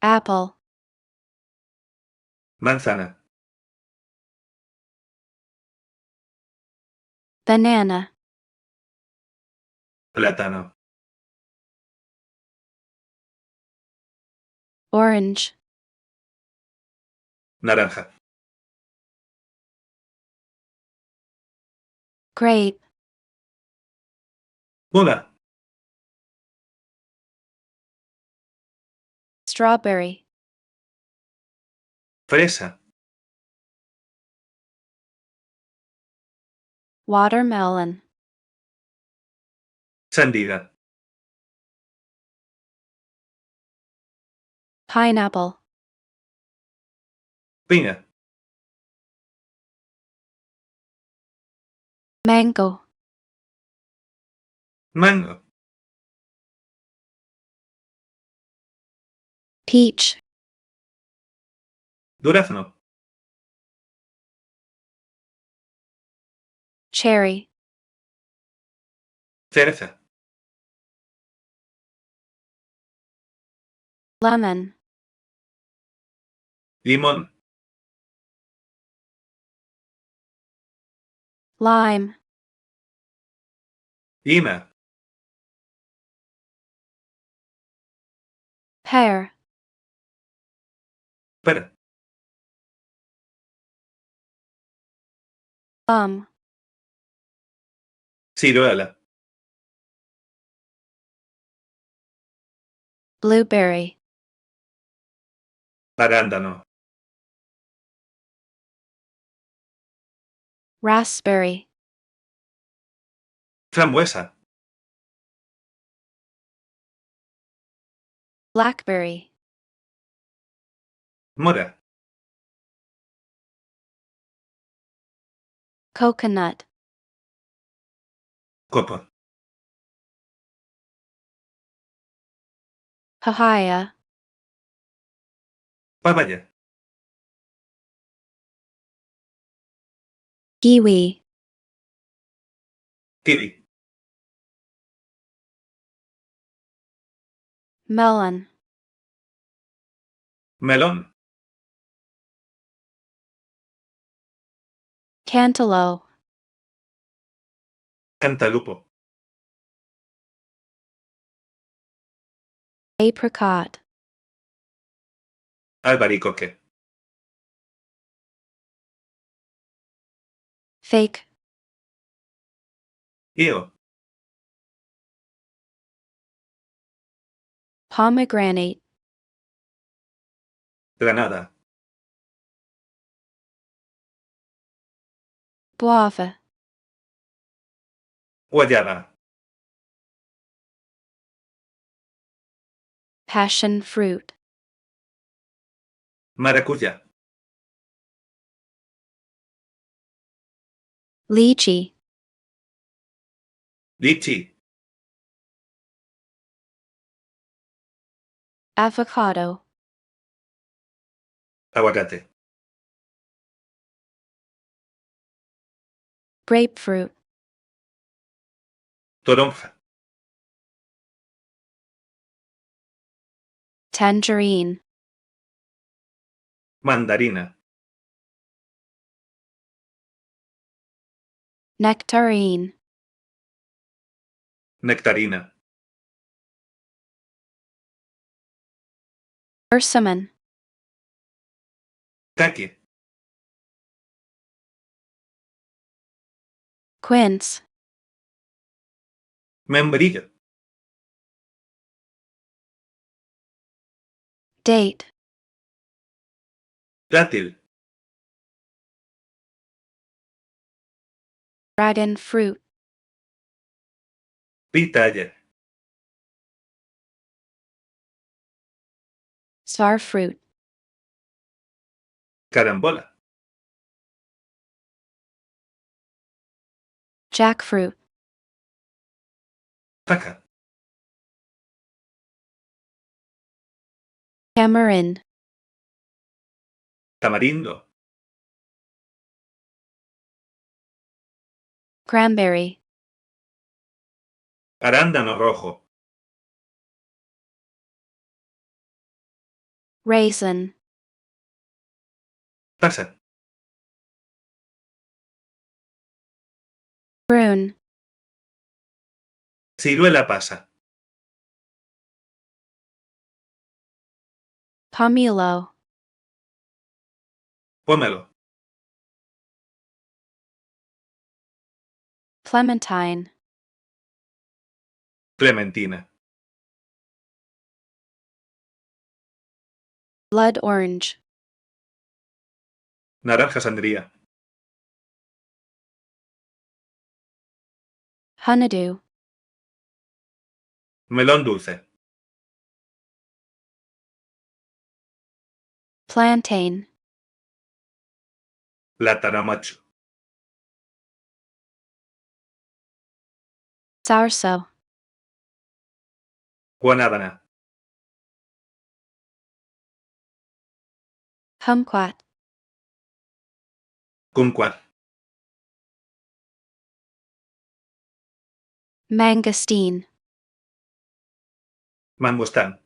apple, manzana, banana, plátano, orange, naranja, grape, mora, strawberry, fresa, watermelon, sandía, pineapple, piña, mango, mango, peach, durazno, cherry, cereza, lemon, limón, lime, lima, pear, pera, plum, ciruela, blueberry, arándano, raspberry, frambuesa, blackberry, mora, coconut, coco, papaya, papaya, kiwi, kiwi, melon, melón, cantaloupe, cantalupo, apricot, albaricoque, fig, higo, pomegranate, granada, guava, guayaba, passion fruit, maracuyá, lychee, lichi, avocado, aguacate, grapefruit, toronja, tangerine, mandarina, nectarine, nectarina, persimmon, caqui, quince, membrillo, date, dátil, dragon fruit, pitaya, starfruit, carambola, jackfruit, faca, tamarind, tamarindo, cranberry, arándano rojo, raisin, Pasa. prune, Ciruela pasa. pomelo, Pómelo. clementine, Clementina. blood orange, Naranja sandría. honeydew, Melón dulce. plantain, Plátano macho. sarso, Guanábana. kumquat, Kumquat. mangosteen, Mangostán.